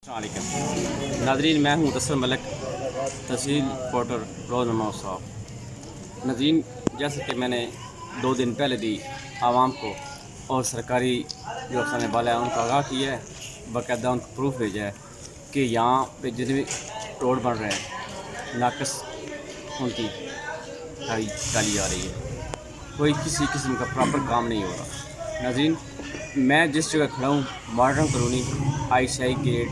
अस्सलामुअलैकुम नाज़रीन, मैं हूँ मुदस्सिर मलिक, तहसील पोर्टर रोज़नामा साहब। नाज़रीन, जैसे कि मैंने 2 दिन पहले दी आवाम को और सरकारी जो अफसर वाला है उनको आगाह किया है, बाकायदा उनको प्रूफ भेजा है कि यहाँ पे जितने भी रोड बन रहे हैं नाकस उनकी डाली जा रही है, कोई किसी किस्म का प्रॉपर काम नहीं हो रहा। नाज़रीन, मैं जिस जगह खड़ा हूँ मॉडर्न कॉलोनी ICI गेट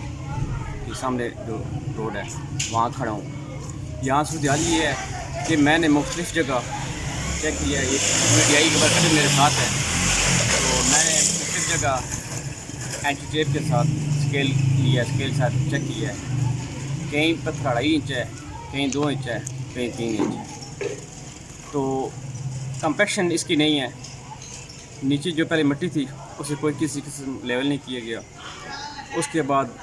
के सामने जो रोड है वहाँ खड़ा हूँ। यहाँ सूरत ये है कि मैंने मुख्तलिफ़ जगह चेक किया है, मीडियाई के वर्कर मेरे साथ है, तो मैंने मुख्तलिफ़ जगह एंटी टेप के साथ स्केल लिया, स्केल के साथ चेक किया है। कहीं पत्थर 2.5 इंच है, कहीं 2 इंच है, कहीं 3 इंच। तो कंपैक्शन इसकी नहीं है, नीचे जो पहले मिट्टी थी उसे कोई किसी किस्म लेवल नहीं किया गया। उसके बाद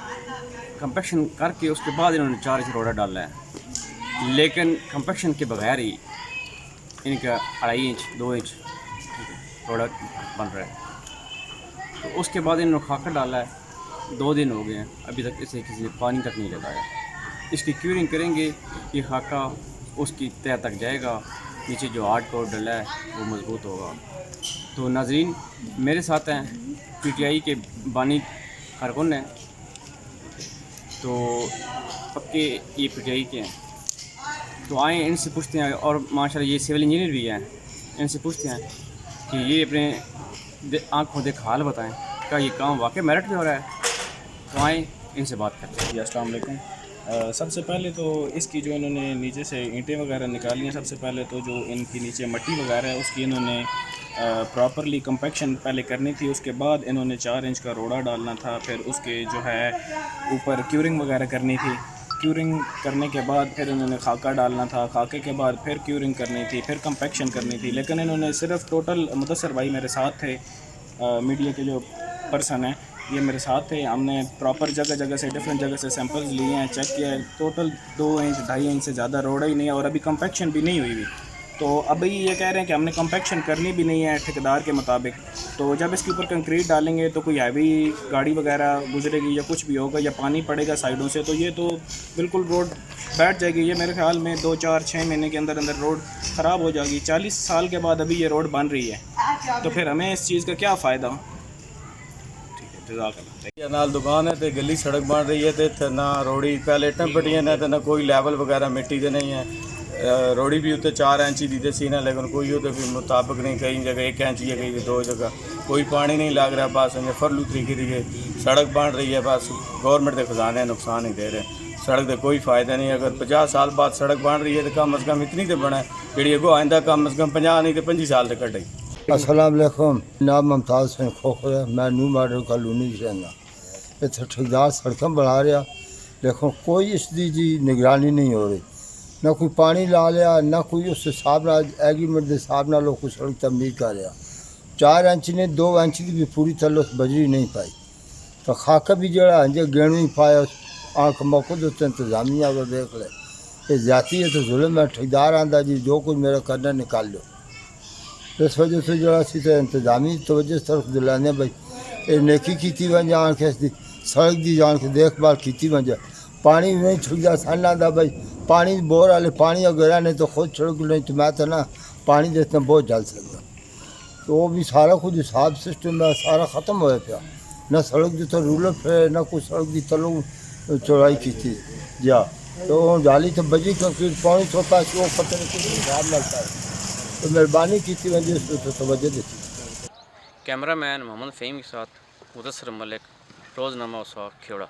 कंपैक्शन करके उसके बाद इन्होंने 4 इंच रोड़ा डाला है, लेकिन कंपैक्शन के बगैर ही इनका 2.5 इंच 2 इंच रोड़ा बन रहा है। तो उसके बाद इन्होंने खाकर डाला है, 2 दिन हो गए हैं, अभी तक इसे किसी ने पानी तक नहीं लगाया। इसकी क्यूरिंग करेंगे, ये खाका उसकी तह तक जाएगा, नीचे जो हार्ड कोड डला है वो मजबूत होगा। तो नाज़रीन, मेरे साथ हैं PTI के बानी कारकुन हैं, तो पक्के ये PTI के हैं। तो आए इनसे पूछते हैं, और माशाल्लाह ये सिविल इंजीनियर भी हैं, इनसे पूछते हैं कि ये अपने आँखों देख हाल बताएं, क्या ये काम वाकई मेरिट पे हो रहा है। तो आए इनसे बात करते हैं। अस्सलाम वालेकुम। सबसे पहले तो इसकी जो इन्होंने नीचे से ईंटें वगैरह निकाली हैं, सबसे पहले तो जो इनकी नीचे मट्टी वगैरह है उसकी इन्होंने प्रॉपरली कंपैक्शन पहले करनी थी। उसके बाद इन्होंने 4 इंच का रोड़ा डालना था, फिर उसके जो है ऊपर क्यूरिंग वगैरह करनी थी। क्यूरिंग करने के बाद फिर इन्होंने खाका डालना था, खाके के बाद फिर क्यूरिंग करनी थी, फिर कंपैक्शन करनी थी। लेकिन इन्होंने सिर्फ टोटल मुदस्सिर भाई मेरे साथ थे, मीडिया के जो पर्सन हैं ये मेरे साथ थे, हमने प्रॉपर जगह जगह से डिफरेंट जगह से सैंपल्स लिए हैं, चेक किया है। टोटल 2 इंच 2.5 इंच से ज़्यादा रोड़ा ही नहीं है और अभी कंपैक्शन भी नहीं हुई हुई। तो अभी ये कह रहे हैं कि हमने कंपैक्शन करनी भी नहीं है ठेकेदार के मुताबिक। तो जब इसके ऊपर कंक्रीट डालेंगे तो कोई हैवी गाड़ी वगैरह गुजरेगी या कुछ भी होगा या पानी पड़ेगा साइडों से, तो ये तो बिल्कुल रोड बैठ जाएगी। ये मेरे ख्याल में 2, 4, 6 महीने के अंदर अंदर रोड ख़राब हो जाएगी। 40 साल के बाद अभी ये रोड बन रही है, तो फिर हमें इस चीज़ का क्या फ़ायदा। नाल दुकान है तो गली सड़क बन रही है, तो इतने ना रोड़ी पहले इट्टां पट्टियां ने, तो ना कोई लैवल वगैरह मिट्टी के नहीं है। रोड़ी भी उत्ते 4 इंच की दसी ना, लेकिन कोई वो मुताबिक नहीं, कई जगह 1 इंच या कई 2 जगह कोई पानी नहीं लग रहा। बस फरलू तरीके की सड़क बन रही है, बस गवर्नमेंट के खजाने नुकसान ही दे रहे हैं। सड़क का कोई फ़ायदा नहीं। अगर 50 साल बाद सड़क बन रही है तो कम अज़ कम इतनी तो बने, जी अगो आइंदा कम अज़ कम 50 नहीं तो 25 साल तक कटे। अस्सलाम वालेकुम, नाम मुमताज़ हुसैन खोखर है, मैं न्यू मॉडल कॉलोनी रहना। इतने ठेकेदार सड़कें बना रहा, लेकिन कोई इसकी जी निगरानी नहीं हो रही, ना कोई पानी ला लिया, ना कोई उस हिसाब नाल एग्रीमेंट के हिसाब नाल कोई सड़क तमीर कर रहा। 4 इंच ने 2 इंच की भी पूरी तरह उस बजरी नहीं पाई, तो खाका भी जड़ा है गेणु ही पाया। आँख मौके तो इंतजामिया को देख ले, ये जाती है तो जुल्म है। ठेकेदार आंदा जी जो कुछ मेरा करना निकाल लो। इस वजह से जो तो इंतजामी तवज्जो तरफ दिलाने भाई ये नेकी की वन जान के सड़क की जान के देखभाल की वन जाए। पानी नहीं छुड़ा सन आता भाई, पानी बोर वाले पानी अगर नहीं तो खुद सड़क नहीं, तो मैं तो ना पानी देता बहुत जल सकता। तो वो भी सारा कुछ हिसाब सिस्टम में सारा ख़त्म होया पाया, ना सड़क जो तो रूलर फिर ना कोई सड़क की तलो चौड़ाई की थी जा, तो जाली तो बजी कंक्रीट पानी छोटा वो पता नहीं कुछ हिसाब लगता है। तो मेहरबानी की वजह से तो तवज्जो देती। कैमरामैन मोहम्मद फ़हीम के साथ मुदस्सिर मलिक, रोज़नामा साहब, खेड़ा।